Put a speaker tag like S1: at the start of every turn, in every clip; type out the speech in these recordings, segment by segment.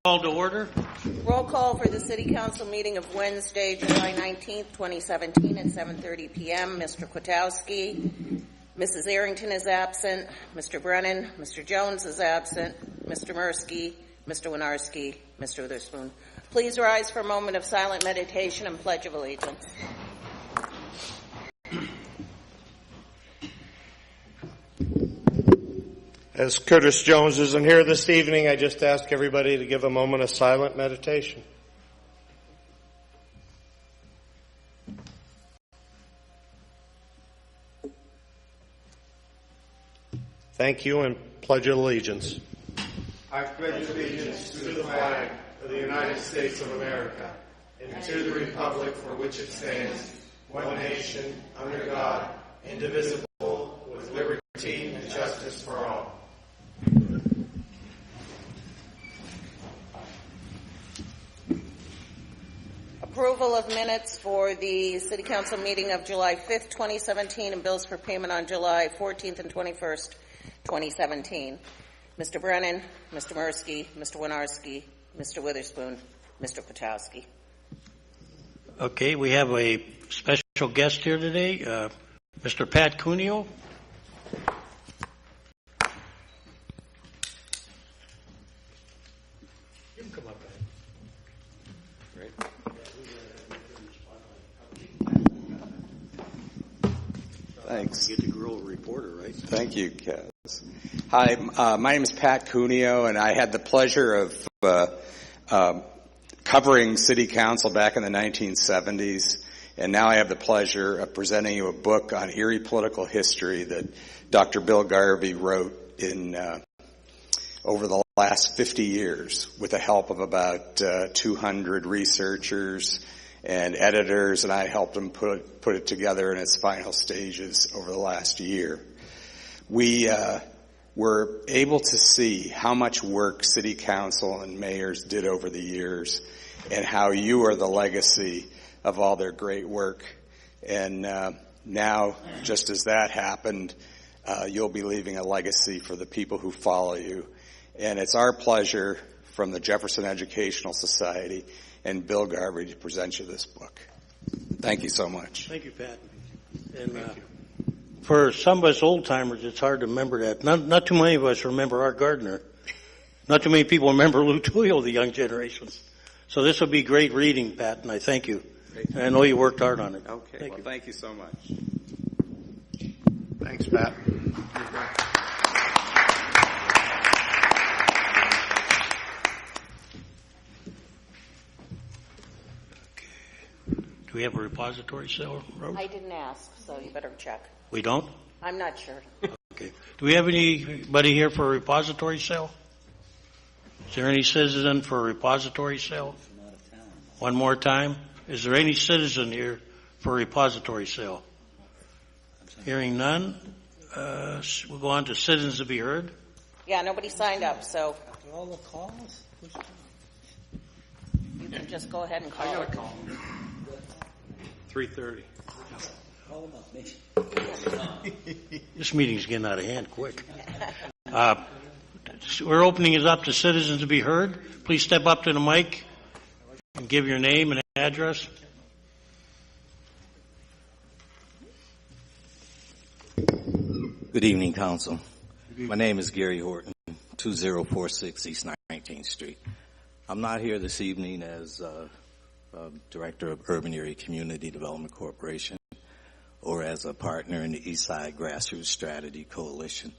S1: Call to order.
S2: Roll call for the City Council meeting of Wednesday, July 19th, 2017 at 7:30 p.m. Mr. Kwiatkowski. Mrs. Arrington is absent. Mr. Brennan. Mr. Jones is absent. Mr. Mursky. Mr. Winarski. Mr. Witherspoon. Please rise for a moment of silent meditation and Pledge of Allegiance.
S3: As Curtis Jones isn't here this evening, I just ask everybody to give a moment of silent meditation. Thank you and pledge allegiance. I pledge allegiance to the flag of the United States of America and to the republic for which it stands, one nation, under God, indivisible, with liberty and justice for all.
S2: Approval of minutes for the City Council meeting of July 5th, 2017, and bills for payment on July 14th and 21st, 2017. Mr. Brennan, Mr. Mursky, Mr. Winarski, Mr. Witherspoon, Mr. Kwiatkowski.
S1: Okay, we have a special guest here today, Mr. Pat Cuneo. You can come up, Pat.
S4: Great. Thanks.
S1: You get to grow a reporter, right?
S4: Thank you, Kaz. Hi, my name is Pat Cuneo, and I had the pleasure of covering City Council back in the 1970s, and now I have the pleasure of presenting you a book on Erie political history that Dr. Bill Garvey wrote in over the last 50 years with the help of about 200 researchers and editors, and I helped him put it together in its final stages over the last year. We were able to see how much work City Council and mayors did over the years and how you are the legacy of all their great work. And now, just as that happened, you'll be leaving a legacy for the people who follow you. And it's our pleasure from the Jefferson Educational Society and Bill Garvey to present you this book. Thank you so much.
S1: Thank you, Pat. And for some of us old-timers, it's hard to remember that. Not too many of us remember Art Gardner. Not too many people remember Lou Tuyo, the young generations. So this will be great reading, Pat, and I thank you. And I know you worked hard on it.
S4: Okay, thank you so much.
S3: Thanks, Pat.
S1: Do we have a repository cell, Rose?
S2: I didn't ask, so you better check.
S1: We don't?
S2: I'm not sure.
S1: Okay. Do we have anybody here for a repository cell? Is there any citizen for a repository cell? One more time. Is there any citizen here for a repository cell? Hearing none, we'll go on to citizens to be heard.
S2: Yeah, nobody signed up, so
S5: After all the calls?
S2: you can just go ahead and call it.
S1: 3:30.
S5: Call them up, me.
S1: This meeting's getting out of hand quick. We're opening it up to citizens to be heard. Please step up to the mic and give your name and address.
S6: Good evening, Council. My name is Gary Horton, 2046 East 19th Street. I'm not here this evening as Director of Urban Area Community Development Corporation or as a partner in the Eastside Grassroots Strategy Coalition,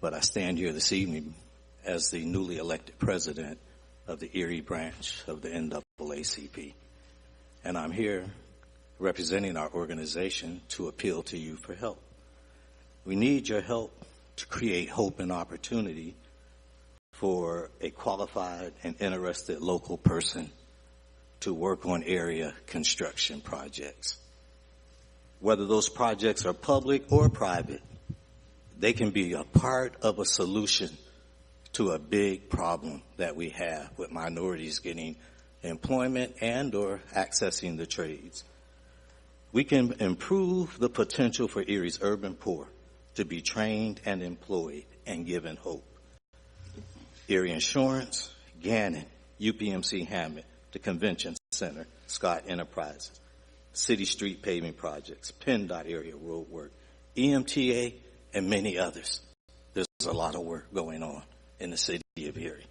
S6: but I stand here this evening as the newly elected president of the Erie branch of the NAACP. And I'm here representing our organization to appeal to you for help. We need your help to create hope and opportunity for a qualified and interested local person to work on area construction projects. Whether those projects are public or private, they can be a part of a solution to a big problem that we have with minorities getting employment and or accessing the trades. We can improve the potential for Erie's urban poor to be trained and employed and given hope. Erie Insurance, Gannon, UPMC Hammond, the Convention Center, Scott Enterprises, City Street paving projects, PennDOT area road work, EMTA, and many others. There's a lot of work going on in the city of Erie.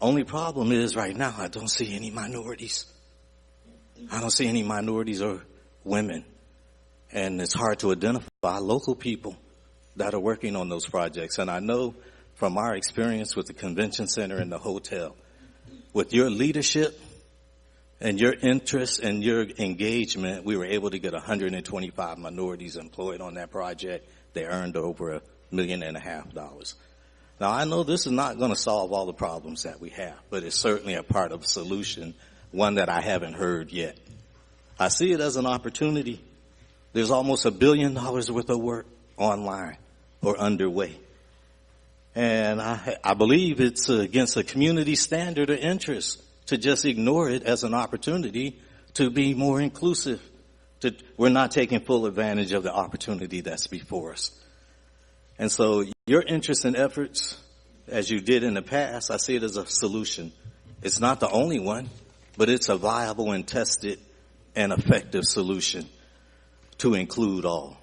S6: Only problem is right now I don't see any minorities. I don't see any minorities or women. And it's hard to identify local people that are working on those projects. And I know from our experience with the convention center and the hotel, with your leadership and your interest and your engagement, we were able to get 125 minorities employed on that project. They earned over $1.5 million. Now, I know this is not going to solve all the problems that we have, but it's certainly a part of a solution, one that I haven't heard yet. I see it as an opportunity. There's almost $1 billion worth of work online or underway. And I believe it's against a community standard or interest to just ignore it as an opportunity to be more inclusive. We're not taking full advantage of the opportunity that's before us. And so your interest and efforts, as you did in the past, I see it as a solution. It's not the only one, but it's a viable and tested and effective solution to include all.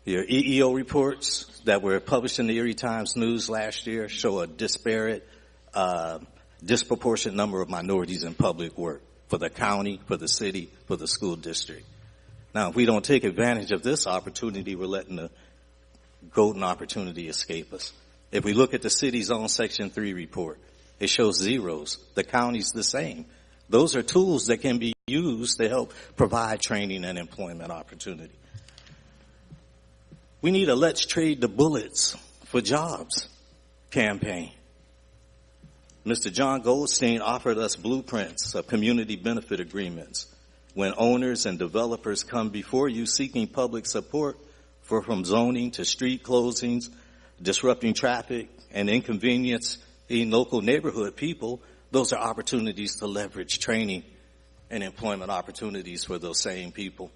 S6: Your EEO reports that were published in the Erie Times News last year show a disparate, disproportionate number of minorities in public work for the county, for the city, for the school district. Now, if we don't take advantage of this opportunity, we're letting the golden opportunity escape us. If we look at the city's own Section 3 report, it shows zeros. The county's the same. Those are tools that can be used to help provide training and employment opportunity. We need a Let's Trade the Bullets for Jobs campaign. Mr. John Goldstein offered us blueprints of community benefit agreements when owners and developers come before you seeking public support from zoning to street closings, disrupting traffic, and inconveniencing local neighborhood people. Those are opportunities to leverage training and employment opportunities for those same people.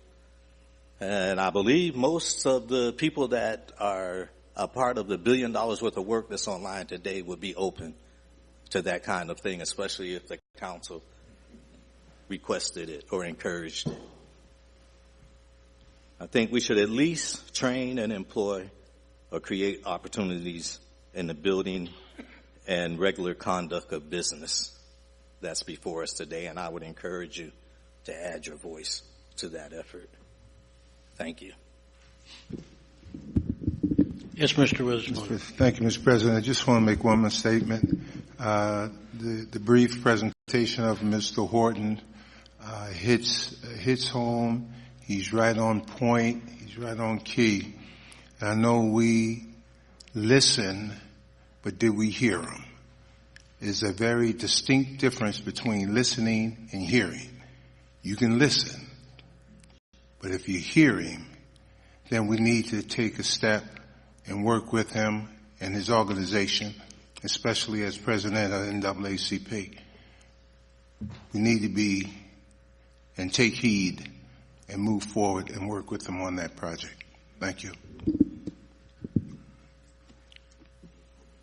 S6: And I believe most of the people that are a part of the $1 billion worth of work that's online today would be open to that kind of thing, especially if the council requested it or encouraged it. I think we should at least train and employ or create opportunities in the building and regular conduct of business that's before us today, and I would encourage you to add your voice to that effort. Thank you.
S1: Yes, Mr. Witherspoon.
S7: Thank you, Mr. President. I just want to make one more statement. The brief presentation of Mr. Horton hits home. He's right on point. He's right on key. I know we listen, but did we hear him? There's a very distinct difference between listening and hearing. You can listen, but if you hear him, then we need to take a step and work with him and his organization, especially as president of NAACP. We need to be and take heed and move forward and work with them on that project. Thank you.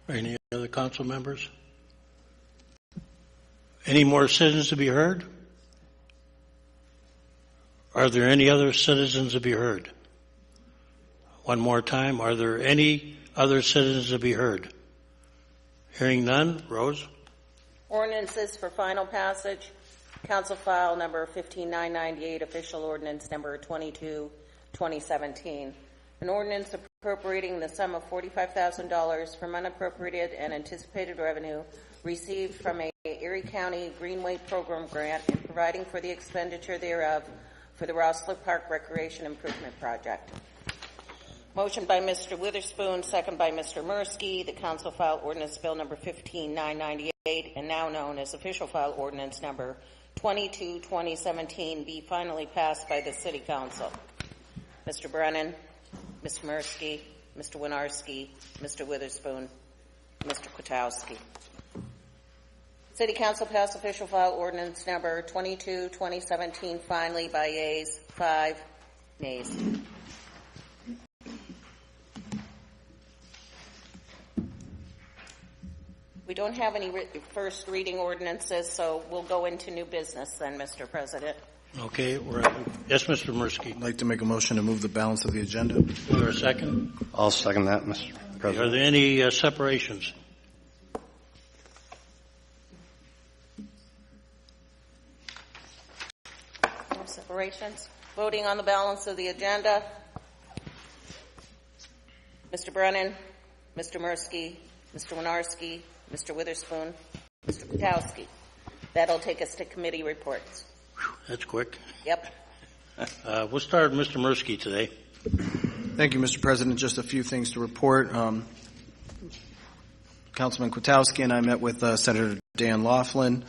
S1: Any other council members? Any more citizens to be heard? Are there any other citizens to be heard? One more time, are there any other citizens to be heard? Hearing none, Rose?
S2: Ordinances for final passage. Council file number 15998, official ordinance number 22, 2017. An ordinance appropriating the sum of $45,000 from unappropriated and anticipated revenue received from a Erie County Greenway Program grant and providing for the expenditure thereof for the Rossler Park Recreation Improvement Project. Motion by Mr. Witherspoon, second by Mr. Mursky. The council file ordinance bill number 15998 and now known as official file ordinance number 22, 2017 be finally passed by the City Council. Mr. Brennan, Mr. Mursky, Mr. Winarski, Mr. Witherspoon, Mr. Kwiatkowski. City Council passed official file ordinance number 22, 2017 finally by yeas, 5 nays. We We don't have any first reading ordinances, so we'll go into new business then, Mr. President.
S1: Okay, yes, Mr. Mursky.
S8: I'd like to make a motion to move the balance of the agenda.
S1: Is there a second?
S3: I'll second that, Mr.
S1: Are
S3: President.
S1: there any separations?
S2: No separations. Voting on the balance of the agenda. Mr. Brennan, Mr. Mursky, Mr. Winarski, Mr. Witherspoon, Mr. Kwiatkowski. That'll take us to committee reports.
S1: That's quick.
S2: Yep.
S1: We'll start with Mr. Mursky today.
S8: Thank you, Mr. President. Just a few things to report. Councilman Kwiatkowski and I met with Senator Dan Laughlin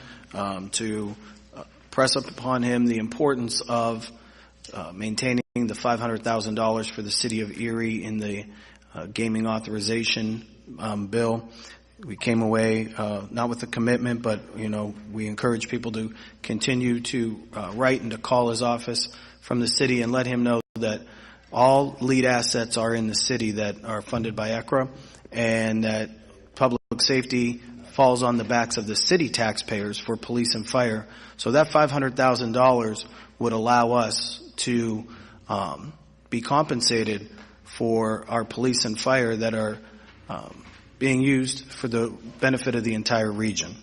S8: to press up upon him the importance of maintaining the $500,000 for the city of Erie in the gaming authorization bill. We came away not with a commitment, but we encourage people to continue to write and to call his office from the city and let him know that all lead assets are in the city that are funded by ECRA, and that public safety falls on the backs of the city taxpayers for police and fire. So that $500,000 would allow us to be compensated for our police and fire that are being used for the benefit of the entire region.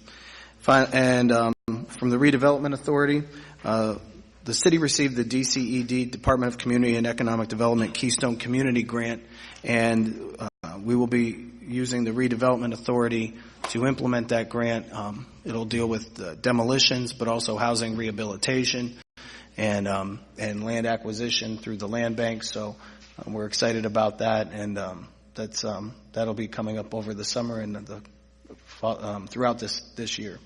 S8: And from the Redevelopment Authority, the city received the DCED, Department of Community and Economic Development Keystone Community Grant, and we will be using the Redevelopment Authority to implement that grant. It'll deal with demolitions, but also housing rehabilitation and land acquisition through the land bank. So we're excited about that, and that'll be coming up over the summer and throughout this year.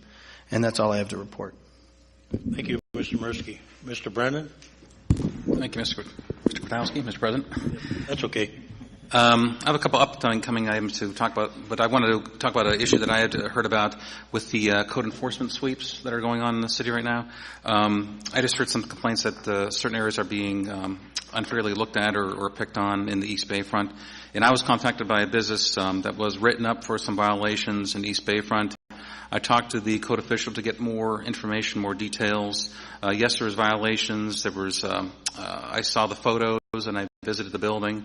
S8: And that's all I have to report.
S1: Thank you, Mr. Mursky. Mr. Brennan?
S9: Thank you, Mr. Kwiatkowski, Mr. President.
S1: That's okay.
S9: I have a couple upcoming items to talk about, but I wanted to talk about an issue that I had heard about with the code enforcement sweeps that are going on in the city right now. I just heard some complaints that certain areas are being unfairly looked at or picked on in the East Bayfront. And I was contacted by a business that was written up for some violations in East Bayfront. I talked to the code official to get more information, more details. Yes, there was violations. There was I saw the photos and I visited the building.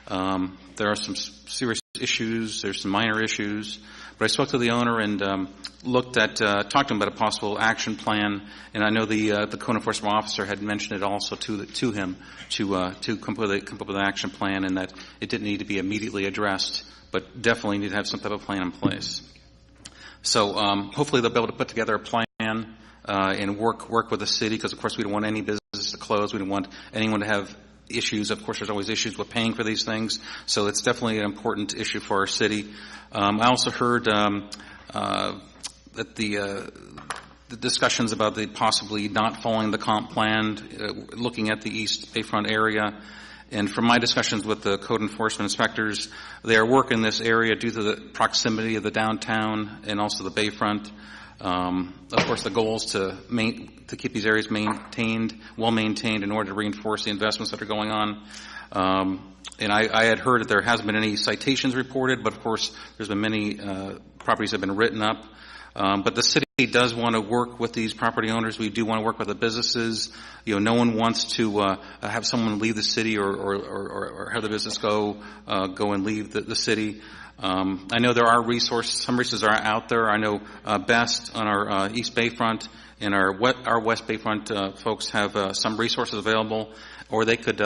S9: There are some serious issues. There's some minor issues. But I spoke to the owner and talked to him about a possible action plan. And I know the code enforcement officer had mentioned it also to him to come up with an action plan, and that it didn't need to be immediately addressed, but definitely need to have some type of plan in place. So hopefully they'll be able to put together a plan and work with the city, because of course we don't want any business to close. We don't want anyone to have issues. Of course, there's always issues with paying for these things, so it's definitely an important issue for our city. I also heard that the discussions about the possibly not following the comp plan, looking at the East Bayfront area. And from my discussions with the code enforcement inspectors, they are working this area due to the proximity of the downtown and also the Bayfront. Of course, the goal is to keep these areas well maintained in order to reinforce the investments that are going on. And I had heard that there hasn't been any citations reported, but of course, there's been many properties that have been written up. But the city does want to work with these property owners. We do want to work with the businesses. No one wants to have someone leave the city or have the business go and leave the city. I know there are resources. Some resources are out there. I know Best on our East Bayfront and our West Bayfront folks have some resources available, or they could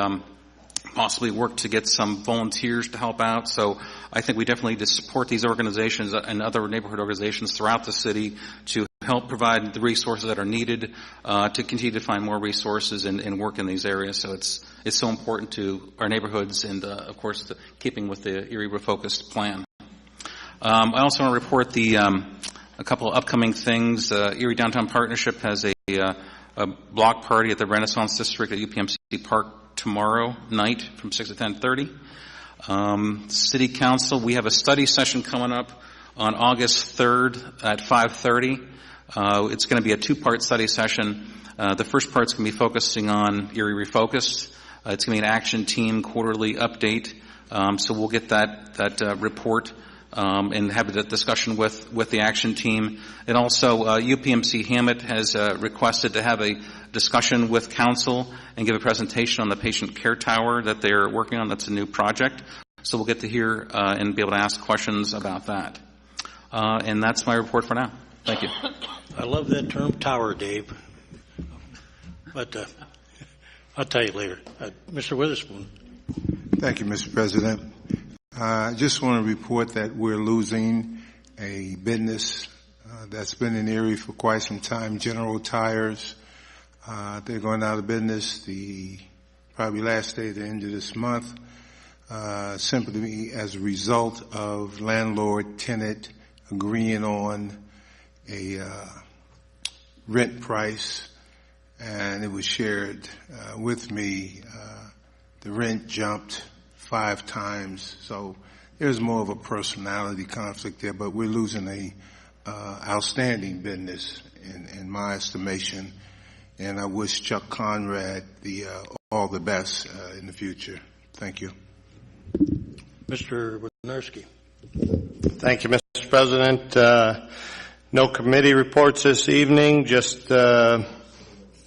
S9: possibly work to get some volunteers to help out. So I think we definitely need to support these organizations and other neighborhood organizations throughout the city to help provide the resources that are needed to continue to find more resources and work in these areas. So it's so important to our neighborhoods and, of course, keeping with the Erie Refocused plan. I also want to report a couple of upcoming things. Erie Downtown Partnership has a block party at the Renaissance District at UPMC Park tomorrow night from 6 to 10:30. City Council, we have a study session coming up on August 3rd at 5:30. It's going to be a two-part study session. The first part's going to be focusing on Erie Refocused. It's going to be an action team quarterly update. So we'll get that report and have a discussion with the action team. And also, UPMC Hammett has requested to have a discussion with council and give a presentation on the patient care tower that they're working on. That's a new project. So we'll get to hear and be able to ask questions about that. And that's my report for now. Thank you.
S1: I love that term tower, Dave. But I'll tell you later. Mr. Witherspoon.
S7: Thank you, Mr. President. I just want to report that we're losing a business that's been in Erie for quite some time, General Tires. They're going out of business probably last day at the end of this month, simply as a result of landlord-tenant agreeing on a rent price, and it was shared with me. The rent jumped 5 times, so there's more of a personality conflict there, but we're losing a outstanding business in my estimation, and I wish Chuck Conrad all the best in the future. Thank you.
S1: Mr. Winarski.
S3: Thank you, Mr. President. No committee reports this evening, just a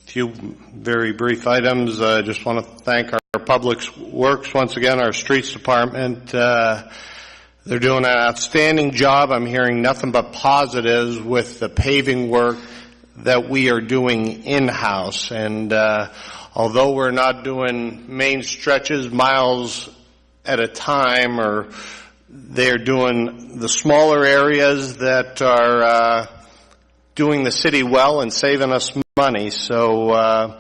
S3: few very brief items. I just want to thank our Public Works, once again, our Streets Department. They're doing an outstanding job. I'm hearing nothing but positives with the paving work that we are doing in-house. And although we're not doing main stretches miles at a time, or they're doing the smaller areas that are doing the city well and saving us money. So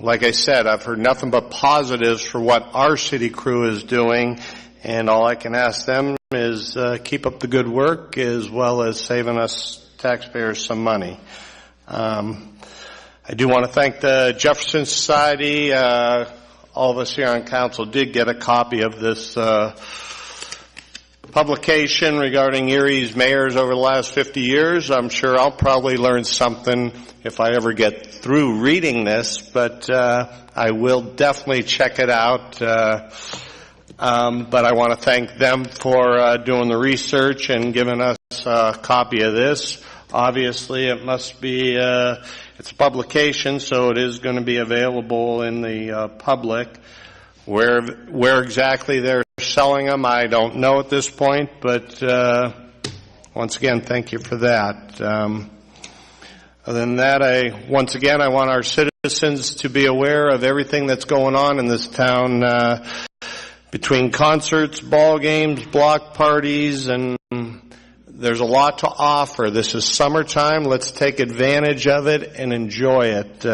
S3: like I said, I've heard nothing but positives for what our city crew is doing, and all I can ask them is keep up the good work as well as saving us taxpayers some money. I do want to thank the Jefferson Society. All of us here on council did get a copy of this publication regarding Erie's mayors over the last 50 years. I'm sure I'll probably learn something if I ever get through reading this, but I will definitely check it out. But I want to thank them for doing the research and giving us a copy of this. Obviously, it must be, it's a publication, so it is going to be available in the public. Where exactly they're selling them, I don't know at this point, but once again, thank you for that. Other than that, once again, I want our citizens to be aware of everything that's going on in this town, between concerts, ball games, block parties, and there's a lot to offer. This is summertime. Let's take advantage of it and enjoy it.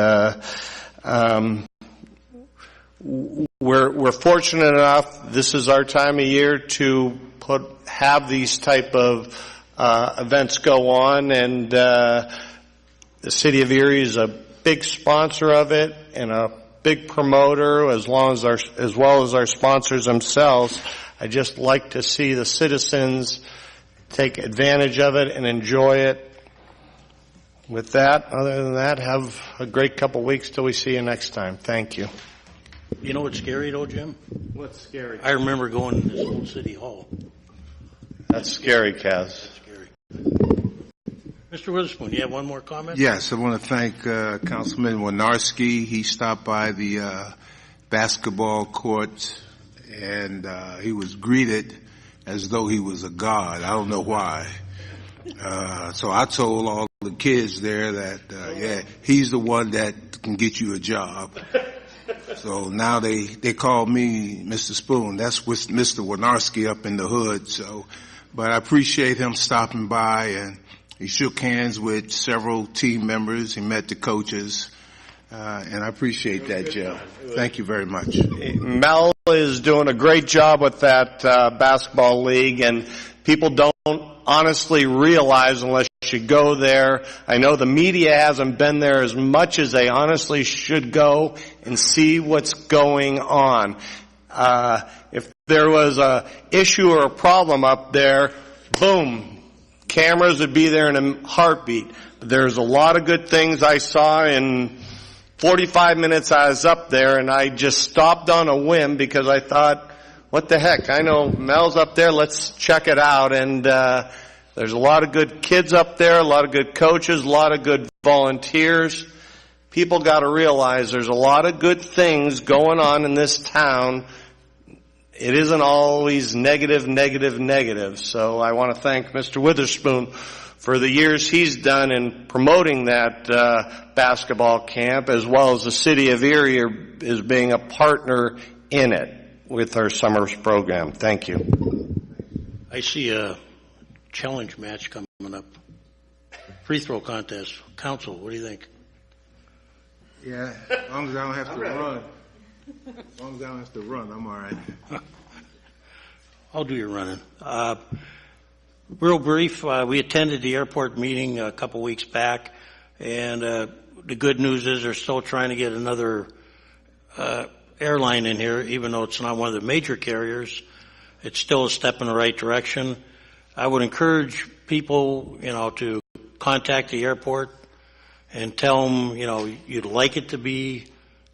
S3: We're fortunate enough. This is our time of year to have these type of events go on, and the city of Erie is a big sponsor of it and a big promoter, as well as our sponsors themselves. I just like to see the citizens take advantage of it and enjoy it. With that, other than that, have a great couple weeks till we see you next time. Thank you.
S1: You know what's scary though, Jim?
S3: What's scary?
S1: I remember going to this old city hall.
S3: That's scary, Kaz.
S1: That's scary. Mr. Witherspoon, you have one more comment?
S7: Yes, I want to thank Councilman Winarski. He stopped by the basketball court, and he was greeted as though he was a god. I don't know why. So I told all the kids there that, yeah, he's the one that can get you a job. So now they call me Mr. Spoon. That's with Mr. Winarski up in the hood. So, but I appreciate him stopping by, and he shook hands with several team members. He met the coaches, and I appreciate that, Joe. Thank you very much.
S3: Mel is doing a great job with that basketball league, and people don't honestly realize unless you go there. I know the media hasn't been there as much as they honestly should go and see what's going on. If there was a issue or a problem up there, boom, cameras would be there in a heartbeat. There's a lot of good things I saw in 45 minutes I was up there, and I just stopped on a whim because I thought, what the heck? I know Mel's up there. Let's check it out. And there's a lot of good kids up there, a lot of good coaches, a lot of good volunteers. People got to realize there's a lot of good things going on in this town. It isn't always negative, negative, negative. So I want to thank Mr. Witherspoon for the years he's done in promoting that basketball camp, as well as the city of Erie is being a partner in it with our summer program. Thank you.
S1: I see a challenge match coming up. Free throw contest. Council, what do you think?
S7: Yeah, as long as I don't have to run. As long as I don't have to run, I'm all right.
S1: I'll do your running. Real brief, we attended the airport meeting a couple weeks back, and the good news is they're still trying to get another airline in here, even though it's not one of the major carriers. It's still a step in the right direction. I would encourage people, to contact the airport and tell them, you'd like it to be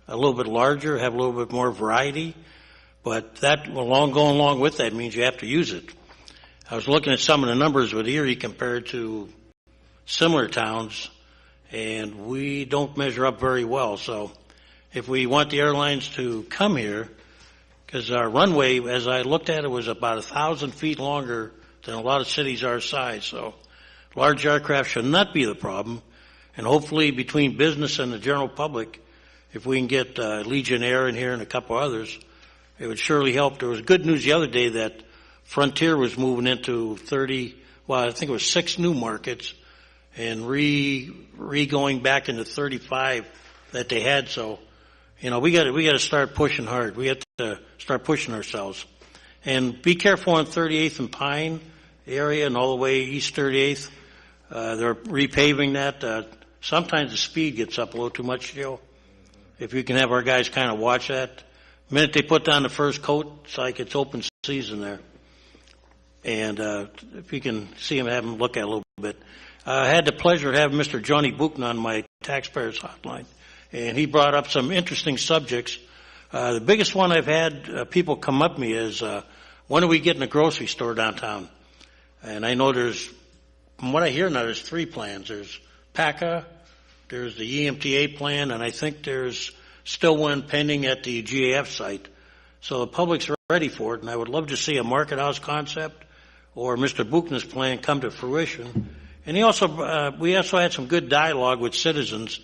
S1: a little bit larger, have a little bit more variety, but that going along with that means you have to use it. I was looking at some of the numbers with Erie compared to similar towns, and we don't measure up very well. So if we want the airlines to come here, because our runway, as I looked at it, was about 1,000 feet longer than a lot of cities our size. So large aircraft should not be the problem. And hopefully between business and the general public, if we can get Legion Air in here and a couple others, it would surely help. There was good news the other day that Frontier was moving into 6 new markets and going back into 35 that they had. So, we got to start pushing hard. We have to start pushing ourselves. And be careful on 38th and Pine area and all the way east 38th. They're repaving that. Sometimes the speed gets up a little too much, Joe. If you can have our guys kind of watch that. The minute they put down the first coat, it's like it's open season there. And if you can see him, have him look at it a little bit. I had the pleasure of having Mr. Johnny Buchner on my taxpayers hotline, and he brought up some interesting subjects. The biggest one I've had people come up to me is, when are we getting a grocery store downtown? And I know from what I hear now, there's 3 plans. There's PACA, there's the EMTA plan, and I think there's still one pending at the GAF site. So the public's ready for it, and I would love to see a market house concept or Mr. Buchner's plan come to fruition. And we also had some good dialogue with citizens,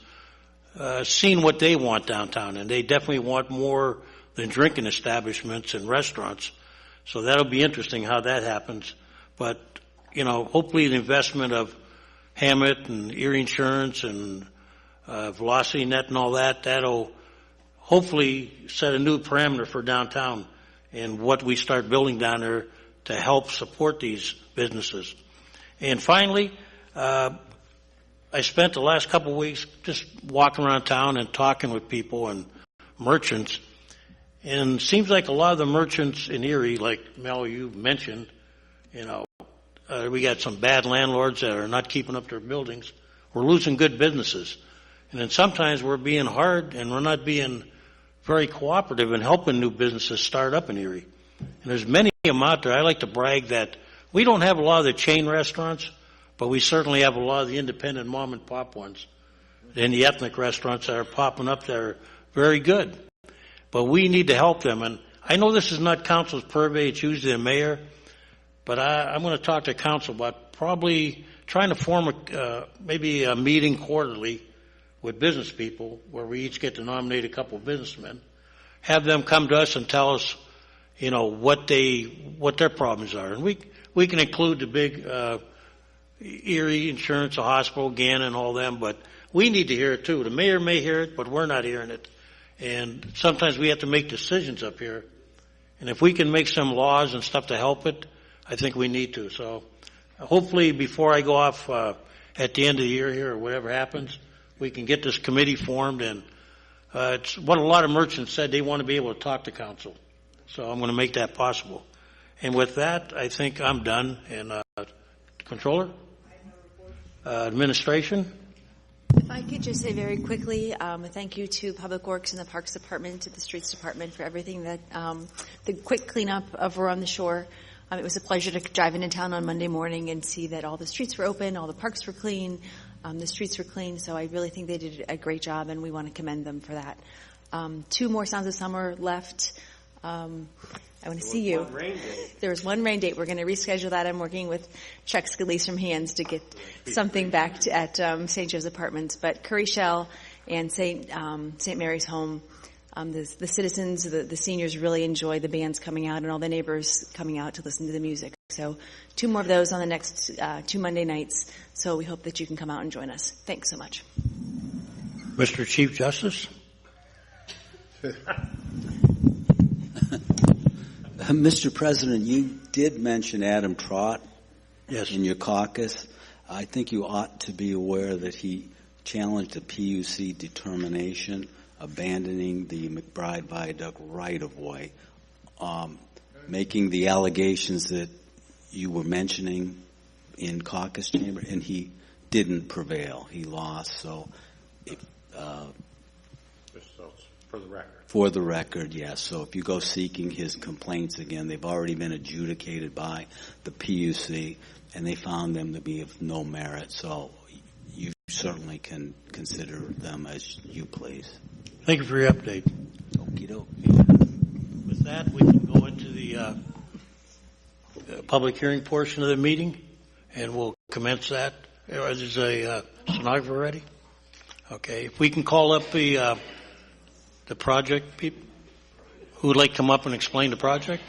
S1: seeing what they want downtown, and they definitely want more than drinking establishments and restaurants. So that'll be interesting how that happens. But, hopefully the investment of Hammett and Erie Insurance and Velocity Net and all that'll hopefully set a new parameter for downtown and what we start building down there to help support these businesses. And finally, I spent the last couple of weeks just walking around town and talking with people and merchants. And it seems like a lot of the merchants in Erie, like Mel, you mentioned, we got some bad landlords that are not keeping up their buildings. We're losing good businesses. And then sometimes we're being hard and we're not being very cooperative in helping new businesses start up in Erie. And there's many of them out there. I like to brag that we don't have a lot of the chain restaurants, but we certainly have a lot of the independent mom and pop ones and the ethnic restaurants that are popping up that are very good. But we need to help them. And I know this is not council's purvey, it's usually the mayor, but I'm going to talk to council about probably trying to form maybe a meeting quarterly with business people where we each get to nominate a couple of businessmen, have them come to us and tell us, what their problems are. And we can include the big Erie Insurance, the hospital, Gannon, and all them, but we need to hear it too. The mayor may hear it, but we're not hearing it. And sometimes we have to make decisions up here. And if we can make some laws and stuff to help it, I think we need to. So hopefully before I go off at the end of the year here or whatever happens, we can get this committee formed. And it's what a lot of merchants said, they want to be able to talk to council. So I'm going to make that possible. And with that, I think I'm done. And Controller? Administration?
S10: If I I could just say very quickly, thank you to Public Works and the Parks Department, to the Streets Department for everything that, the quick cleanup of We're on the Shore. It was a pleasure to drive into town on Monday morning and see that all the streets were open, all the parks were clean, the streets were clean, so I really think they did a great job, and we want to commend them for that. 2 more Sounds of Summer left. I want to see you. There was one rain date. We're going to reschedule that. I'm working with Chuck Scalise from Hands to get something back at St. Joe's Apartments. But Curry Shell and St. Mary's Home, the citizens, the seniors really enjoy the bands coming out and all the neighbors coming out to listen to the music. So 2 more of those on the next 2 Monday nights. So we hope that you can come out and join us. Thanks so much.
S1: Mr. Chief Justice?
S5: Mr. President, you did mention Adam Trott in your caucus. I think you ought to be aware that he challenged a PUC determination abandoning the McBride Viaduct right-of-way, making the allegations that you were mentioning in caucus chamber, and he didn't prevail. He lost, so
S3: for the record.
S5: For the record, yes. So if you go seeking his complaints again, they've already been adjudicated by the PUC, and they found them to be of no merit. So you certainly can consider them as you please.
S1: Thank you for your update.
S5: Okie doke.
S1: With that, we can go into the public hearing portion of the meeting, and we'll commence that. Is a stenographer ready? Okay. If we can call up the project people who would like to come up and explain the project.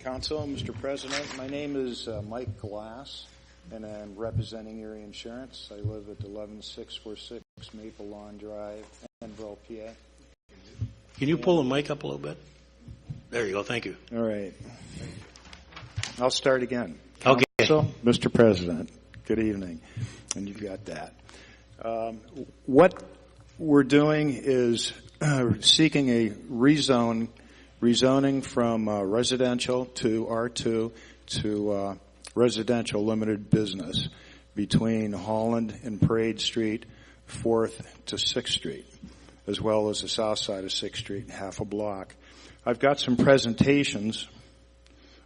S11: Council, Mr. President, my name is Mike Glass, and I'm representing Erie Insurance. I live at 11646 Maple Lawn Drive, Enville, PA.
S1: Can you pull the mic up a little bit? There you go. Thank you.
S11: All right. I'll start again.
S1: Okay.
S11: Council, Mr. President, good evening. And you've got that. What we're doing is seeking a rezoning from residential to R2 to residential limited business between Holland and Parade Street, 4th to 6th Street, as well as the south side of 6th Street, half a block. I've got some presentations,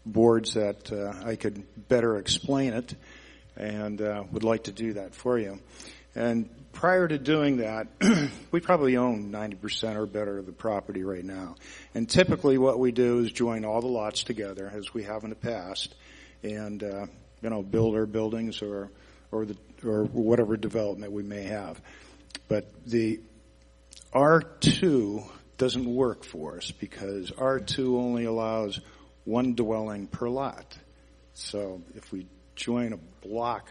S11: boards that I could better explain it, and would like to do that for you. And prior to doing that, we probably own 90% or better of the property right now. And typically what we do is join all the lots together, as we have in the past, and build our buildings or whatever development we may have. But the R2 doesn't work for us because R2 only allows 1 dwelling per lot. So if we join a block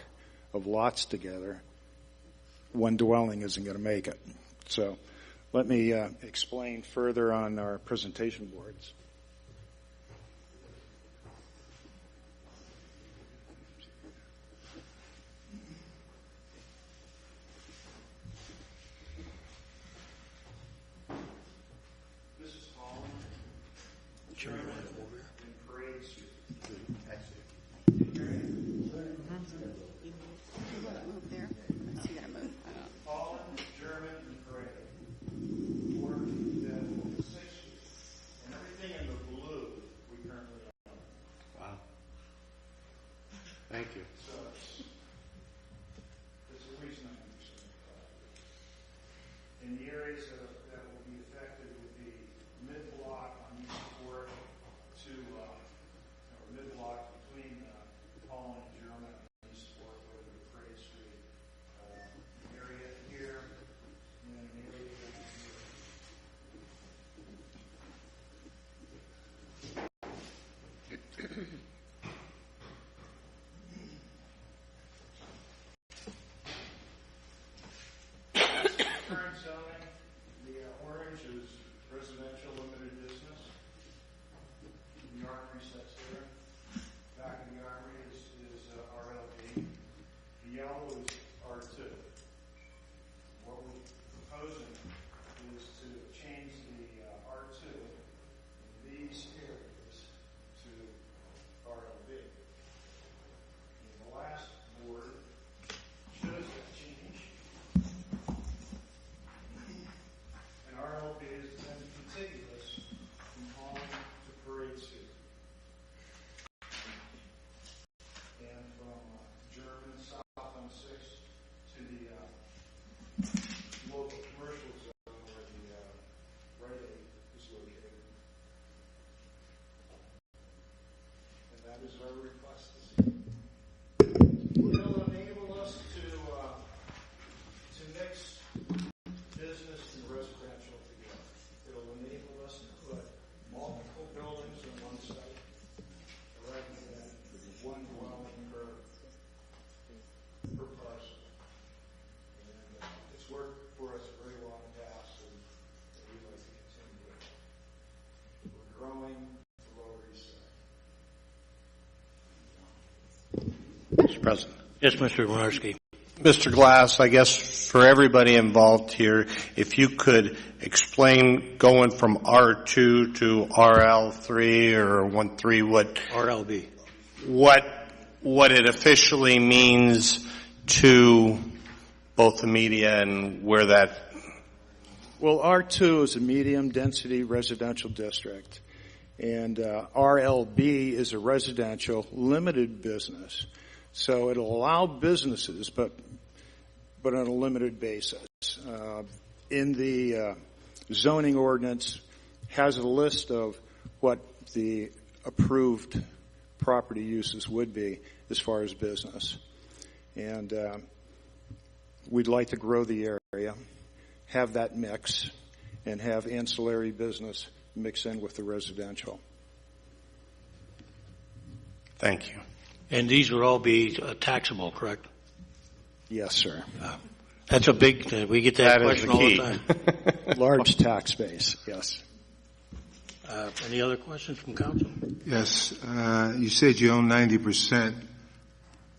S11: of lots together, 1 dwelling isn't going to make it. So let me explain further on our presentation boards. This is Holland. German and Parade Street. Holland, German, and Parade. 4th, 5th, 6th Street. And everything in the blue we currently own.
S3: Wow. Thank you.
S11: So it's a reason I'm interested in the areas that will be affected would be mid-block on East 4th to mid-block between Holland and German on East 4th over to Parade Street. Area here, and then an area here. Current zoning, the orange is residential limited business. The armory sets here. Back of the armory is RLD. The yellow is R2. What we're proposing is to change the R2 in these areas to RLB. In the last our request this evening. It'll enable us to mix business and residential together. It'll enable us to put multiple buildings on one site rather than one dwelling per parcel. And it's worked for us very well in the past, and we'd like to continue it. We're growing the Lower East Side.
S3: Mr. President.
S1: Yes, Mr. Winarski.
S3: Mr. Glass, I guess for everybody involved here, if you could explain going from R2 to RL3 or 1.3,
S1: RLB.
S3: what it officially means to both the media and where that.
S11: Well, R2 is a medium-density residential district, and RLB is a residential limited business. So it'll allow businesses, but on a limited basis. In the zoning ordinance, has a list of what the approved property uses would be as far as business. And we'd like to grow the area, have that mix, and have ancillary business mix in with the residential.
S3: Thank you.
S1: And these would all be taxable, correct?
S11: Yes, sir.
S1: That's a big, we get that
S3: That is
S1: question
S3: the
S1: all
S3: key.
S1: the time.
S11: Large tax base, yes.
S1: Any other questions from council?
S7: Yes, you said you own 90%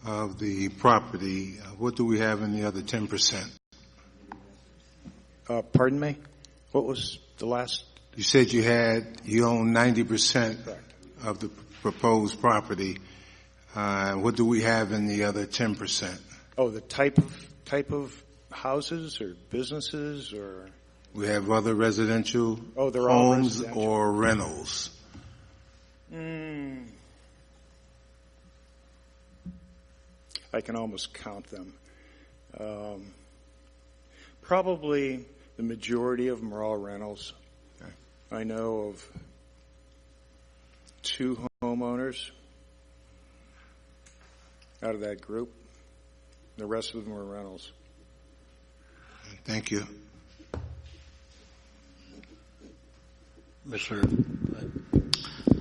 S7: of the property. What do we have in the other 10%?
S11: Pardon me? What was the last?
S7: You said you own 90% of the proposed property. What do we have in the other 10%?
S11: Oh, the type of houses or businesses or?
S7: We have other residential
S11: Oh, they're all
S7: homes
S11: residential.
S7: or rentals.
S11: I can almost count them. Probably the majority of them are all rentals.
S7: Okay.
S11: I know of 2 homeowners out of that group. The rest of them are rentals.
S7: Thank you.
S1: Mr.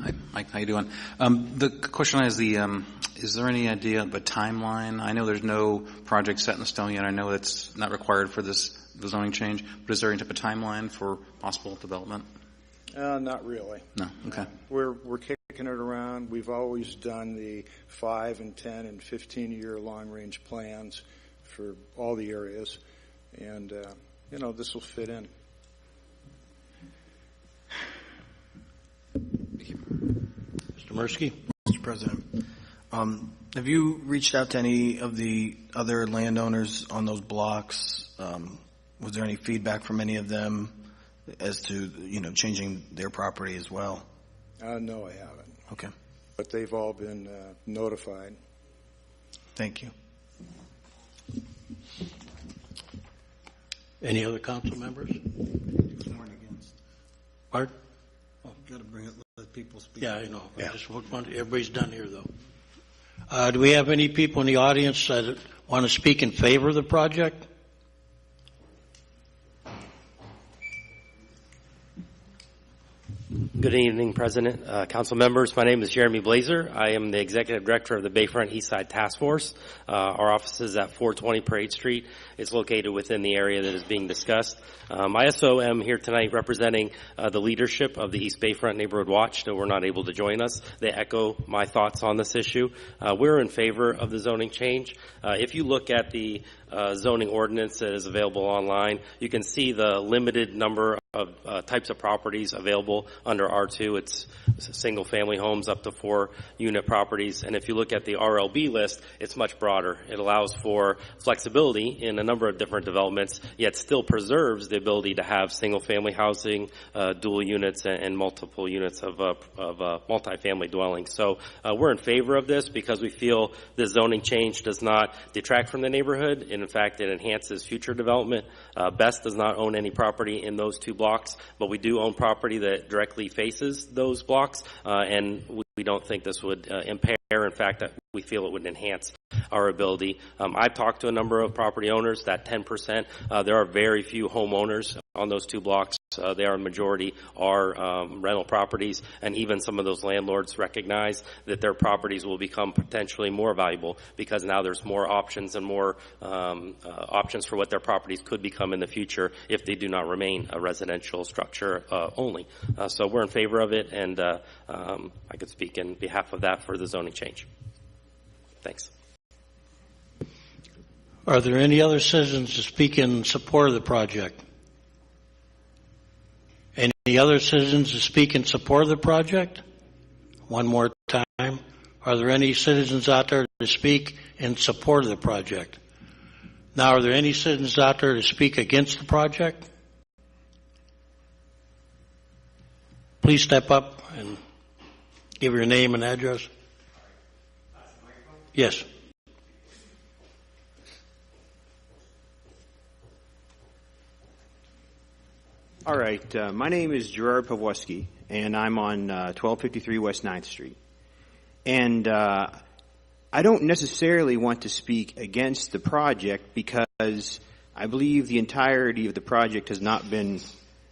S9: Hi, Mike. How you doing? The question is is there any idea of a timeline? I know there's no project set in stone yet. I know it's not required for the zoning change, but is there any type of timeline for possible development?
S11: Not really.
S9: No. Okay.
S11: We're kicking it around. We've always done the 5 and 10 and 15-year long-range plans for all the areas, and this will fit in.
S1: Mr. Mirsky?
S8: Mr. President, have you reached out to any of the other landowners on those blocks? Was there any feedback from any of them as to, changing their property as well?
S11: No, I haven't.
S8: Okay.
S11: But they've all been notified.
S8: Thank you.
S1: Any other council members? Pardon?
S8: Got to bring it, let people speak.
S1: Yeah, I know.
S3: Yeah.
S1: Everybody's done here, though. Do we have any people in the audience that want to speak in favor of the project?
S12: Good evening, President, council members. My name is Jeremy Blazer. I am the Executive Director of the Bayfront Eastside Task Force. Our office is at 420 Parade Street. It's located within the area that is being discussed. I also am here tonight representing the leadership of the East Bayfront Neighborhood Watch, though we're not able to join us. They echo my thoughts on this issue. We're in favor of the zoning change. If you look at the zoning ordinance that is available online, you can see the limited number of types of properties available under R2. It's single family homes up to 4 unit properties. And if you look at the RLB list, it's much broader. It allows for flexibility in a number of different developments, yet still preserves the ability to have single family housing, dual units, and multiple units of multifamily dwellings. So we're in favor of this because we feel this zoning change does not detract from the neighborhood. And in fact, it enhances future development. Best does not own any property in those 2 blocks, but we do own property that directly faces those blocks, and we don't think this would impair In fact, that we feel it would enhance our ability. I've talked to a number of property owners. That 10%, there are very few homeowners on those 2 blocks. They are majority are rental properties, and even some of those landlords recognize that their properties will become potentially more valuable because now there's more options and more options for what their properties could become in the future if they do not remain a residential structure only. So we're in favor of it, and I could speak in behalf of that for the zoning change. Thanks.
S1: Are there any other citizens to speak in support of the project? Any other citizens to speak in support of the project? One more time. Are there any citizens out there to speak in support of the project? Now, are there any citizens out there to speak against the project? Please step up and give your name and address. Yes.
S13: All right. My name is Gerard Pawlowski, and I'm on 1253 West 9th Street. And I don't necessarily want to speak against the project because I believe the entirety of the project has not been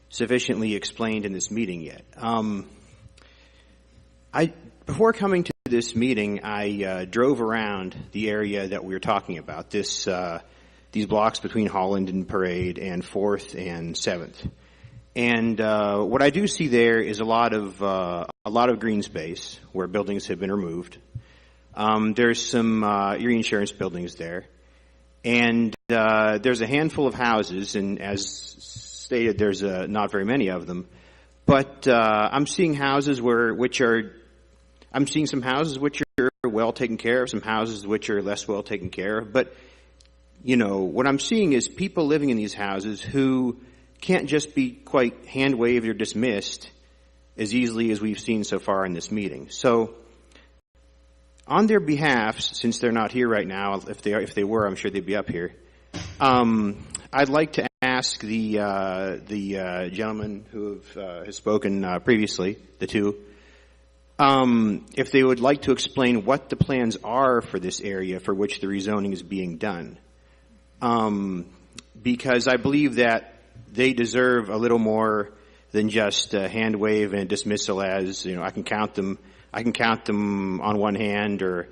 S13: sufficiently explained in this meeting yet. Before coming to this meeting, I drove around the area that we were talking about, these blocks between Holland and Parade and 4th and 7th. And what I do see there is a lot of green space where buildings have been removed. There's some Erie Insurance buildings there, and there's a handful of houses. And as stated, there's not very many of them. But I'm seeing houses I'm seeing some houses which are well taken care of, some houses which are less well taken care of. But what I'm seeing is people living in these houses who can't just be quite hand-waved or dismissed as easily as we've seen so far in this meeting. So on their behalf, since they're not here right now, if they were, I'm sure they'd be up here, I'd like to ask the gentleman who has spoken previously, the two, if they would like to explain what the plans are for this area for which the rezoning is being done. Because I believe that they deserve a little more than just a hand wave and a dismissal as, I can count them on one hand, or,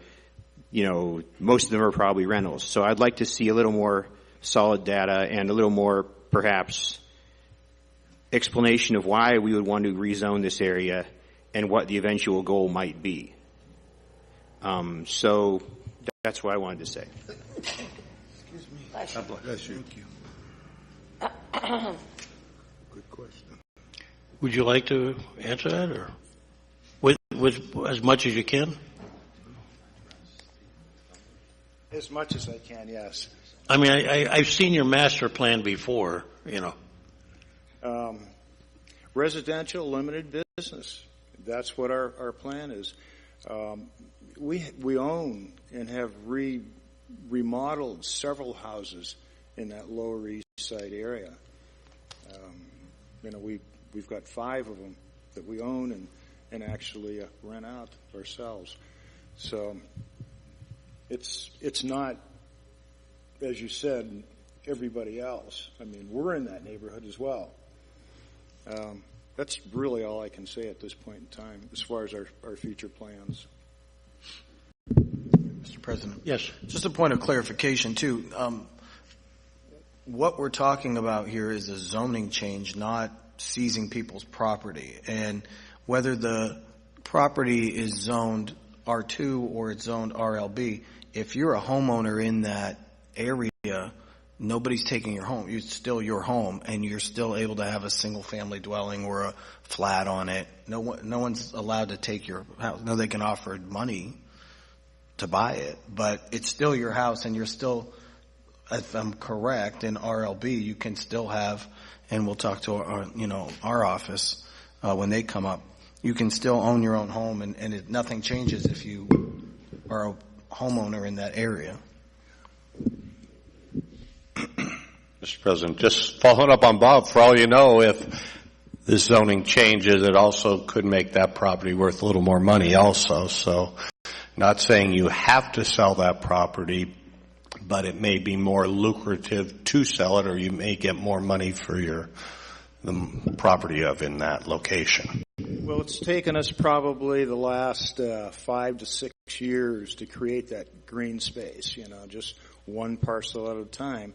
S13: most of them are probably rentals. So I'd like to see a little more solid data and a little more, perhaps, explanation of why we would want to rezone this area and what the eventual goal might be. So that's what I wanted to say.
S7: Excuse me.
S2: God
S7: bless you. Thank you. Good question.
S1: Would you like to answer that, or with as much as you can?
S11: As much as I can, yes.
S1: I mean, I've seen your master plan before,
S11: Residential limited business. That's what our plan is. We own and have remodeled several houses in that Lower East Side area. We've got 5 of them that we own and actually rent out ourselves. So it's not, as you said, everybody else. I mean, we're in that neighborhood as well. That's really all I can say at this point in time as far as our future plans.
S8: Mr. President.
S1: Yes.
S8: Just a point of clarification, too. What we're talking about here is a zoning change, not seizing people's property. And whether the property is zoned R2 or it's zoned RLB, if you're a homeowner in that area, nobody's taking your home. It's still your home, and you're still able to have a single-family dwelling or a flat on it. No one's allowed to take your house. No, they can offer money to buy it, but it's still your house, and you're still, if I'm correct, in RLB, you can still have, and we'll talk to our office when they come up. You can still own your own home, and nothing changes if you are a homeowner in that area.
S3: Mr. President, just following up on Bob, for all you know, if this zoning changes, it also could make that property worth a little more money also. So Not saying you have to sell that property, but it may be more lucrative to sell it, or you may get more money for the property in that location.
S11: Well, it's taken us probably the last 5 to 6 years to create that green space, just one parcel at a time.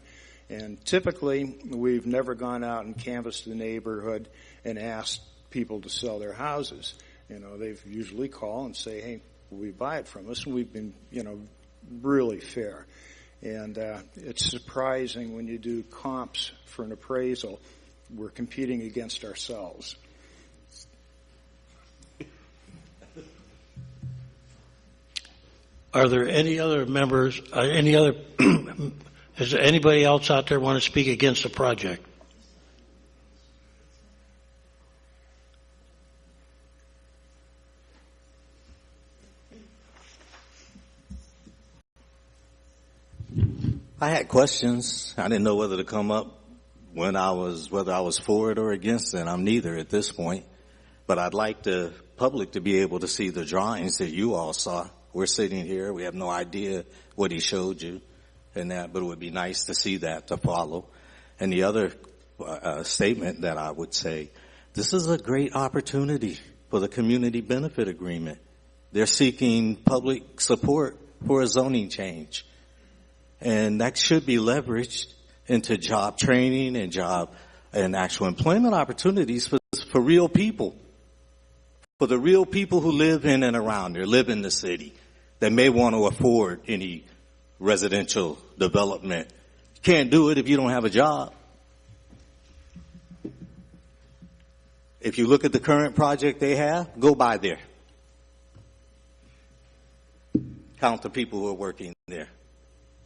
S11: And typically, we've never gone out and canvassed the neighborhood and asked people to sell their houses. They've usually call and say, hey, will you buy it from us? And we've been, really fair. And it's surprising when you do comps for an appraisal, we're competing against ourselves.
S1: Are there any other members, is there anybody else out there want to speak against the project?
S6: I had questions. I didn't know whether to come up whether I was for it or against it. I'm neither at this point. But I'd like the public to be able to see the drawings that you all saw. We're sitting here. We have no idea what he showed you and that, but it would be nice to see that to follow. And the other statement that I would say, this is a great opportunity for the community benefit agreement. They're seeking public support for a zoning change. And that should be leveraged into job training and actual employment opportunities for real people. For the real people who live in and around there, live in the city, that may want to afford any residential development. You can't do it if you don't have a job. If you look at the current project they have, go by there. Count the people who are working there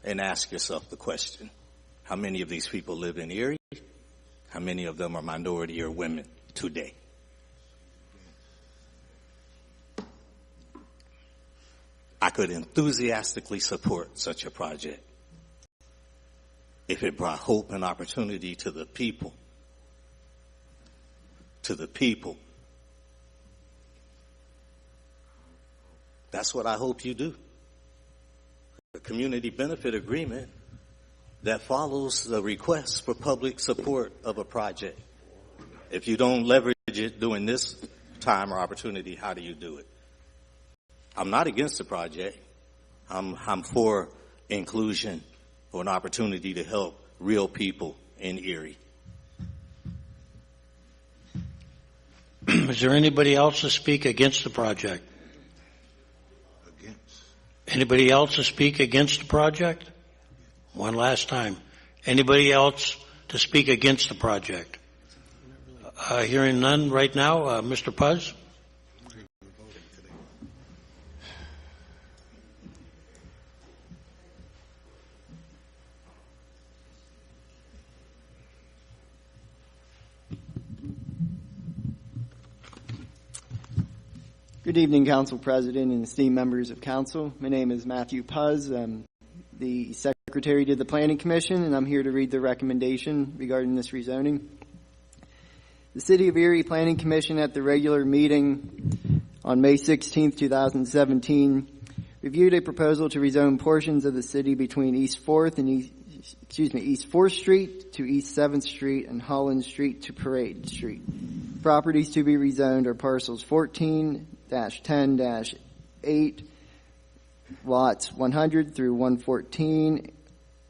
S6: and ask yourself the question, how many of these people live in Erie? How many of them are minority or women today? I could enthusiastically support such a project if it brought hope and opportunity to the people. To the people. That's what I hope you do. A community benefit agreement that follows the request for public support of a project. If you don't leverage it during this time or opportunity, how do you do it? I'm not against the project. I'm for inclusion or an opportunity to help real people in Erie.
S1: Is there anybody else to speak against the project? Anybody else to speak against the project? One last time. Anybody else to speak against the project? Hearing none right now, Mr. Puz?
S14: Good evening, Council President and esteemed members of Council. My name is Matthew Puz. I'm the Secretary to the Planning Commission, and I'm here to read the recommendation regarding this rezoning. The City of Erie Planning Commission at the regular meeting on May 16, 2017, reviewed a proposal to rezone portions of the city between East 4th Street to East 7th Street and Holland Street to Parade Street. Properties to be rezoned are parcels 14-10-8, lots 100 through 114,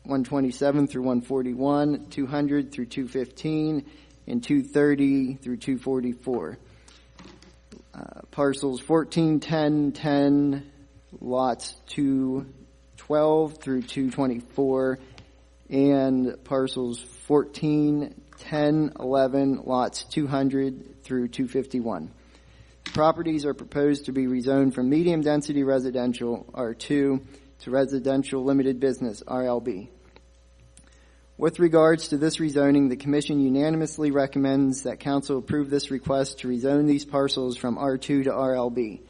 S14: 127 through 141, 200 through 215, and 230 through 244. Parcels 14-10-10, lots 212 through 224, and parcels 14-10-11, lots 200 through 251. Properties are proposed to be rezoned from medium-density residential, R2, to residential limited business, RLB. With regards to this rezoning, the Commission unanimously recommends that Council approve this request to rezone these parcels from R2 to RLB.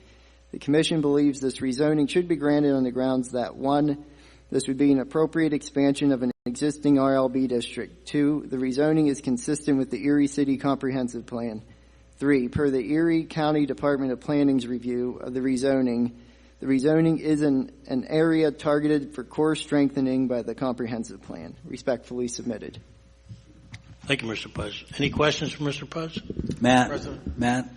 S14: The Commission believes this rezoning should be granted on the grounds that 1, this would be an appropriate expansion of an existing RLB district. 2, the rezoning is consistent with the Erie City Comprehensive Plan. 3, per the Erie County Department of Planning's review of the rezoning The rezoning is an area targeted for core strengthening by the comprehensive plan. Respectfully submitted.
S1: Thank you, Mr. Puz. Any questions for Mr. Puz?
S5: Matt?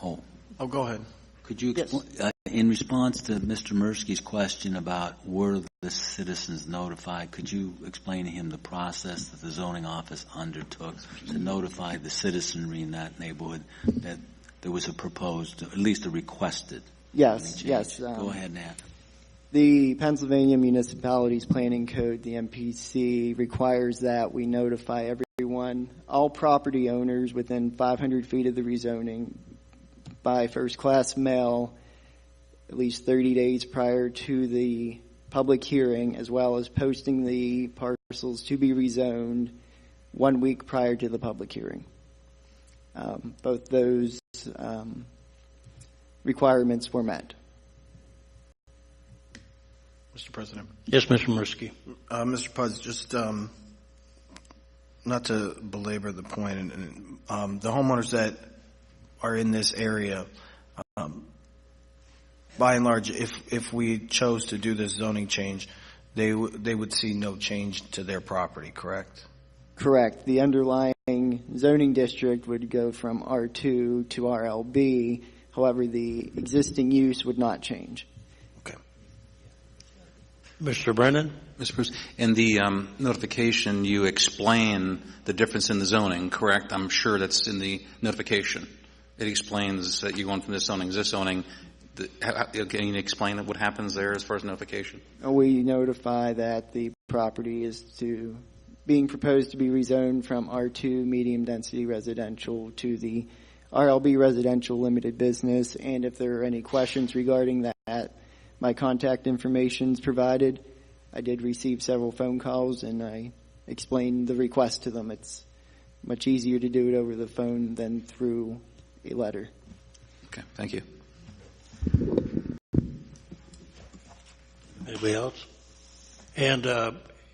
S8: Oh, go ahead.
S5: Could you explain, in response to Mr. Mursky's question about were the citizens notified, could you explain to him the process that the zoning office undertook to notify the citizenry in that neighborhood that there was a proposed, at least a requested?
S14: Yes.
S5: Go ahead, Nat.
S14: The Pennsylvania Municipalities Planning Code, the MPC, requires that we notify everyone, all property owners within 500 feet of the rezoning by first-class mail at least 30 days prior to the public hearing, as well as posting the parcels to be rezoned 1 week prior to the public hearing. Both those requirements were met.
S8: Mr. President.
S1: Yes, Mr. Mursky.
S8: Mr. Puz, just not to belabor the point, and the homeowners that are in this area, by and large, if we chose to do this zoning change, they would see no change to their property, correct?
S14: Correct. The underlying zoning district would go from R2 to RLB. However, the existing use would not change.
S1: Mr. Brennan?
S9: Mr. Bruce, in the notification, you explain the difference in the zoning, correct? I'm sure that's in the notification. It explains that you're going from this zoning to this zoning. Can you explain what happens there as far as notification?
S14: We notify that the property is being proposed to be rezoned from R2 medium density residential to the RLB residential limited business, and if there are any questions regarding that, my contact information is provided. I did receive several phone calls, and I explained the request to them. It's much easier to do it over the phone than through a letter.
S9: Okay, thank you.
S1: Anybody else? And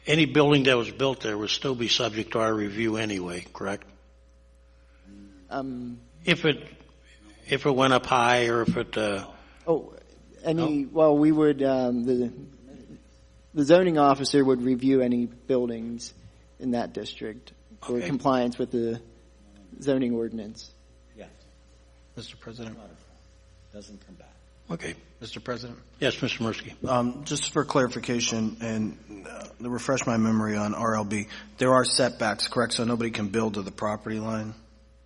S1: any building that was built there would still be subject to our review anyway, correct? If it went up high, or if it
S14: well, we would the zoning officer would review any buildings in that district for compliance with the zoning ordinance.
S5: Yes.
S8: Mr. President.
S5: Doesn't come back.
S1: Okay.
S8: Mr. President.
S1: Yes, Mr. Mursky.
S8: Just for clarification and to refresh my memory on RLB, there are setbacks, correct? So nobody can build to the property line?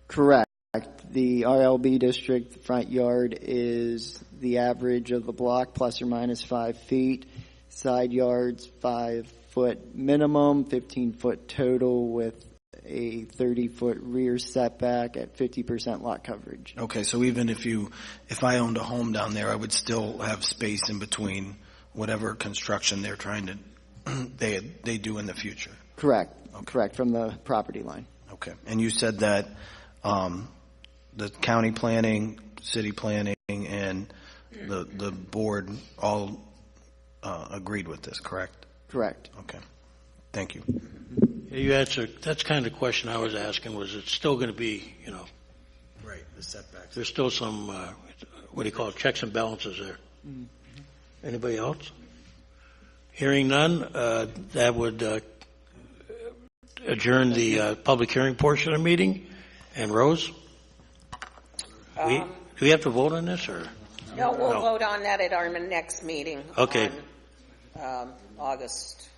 S14: Correct. The RLB district front yard is the average of the block plus or minus 5 feet. Side yards 5 foot minimum, 15 foot total with a 30-foot rear setback at 50% lot coverage.
S8: Okay, so even if I owned a home down there, I would still have space in between whatever construction they're trying to they do in the future.
S14: Correct. Okay. Correct, from the property line.
S8: Okay, and you said that the county planning, city planning, and the board all agreed with this, correct?
S14: Correct.
S8: Okay, thank you.
S1: You answered. That's kind of the question I was asking. Was it still going to be,
S8: right? The setbacks.
S1: There's still some what do you call it, checks and balances there.
S14: Mm-hmm.
S1: Anybody else? Hearing none, that would adjourn the public hearing portion of the meeting. And Rose, do we have to vote on this, or?
S2: No, we'll vote on that at our next meeting.
S1: Okay.
S2: On August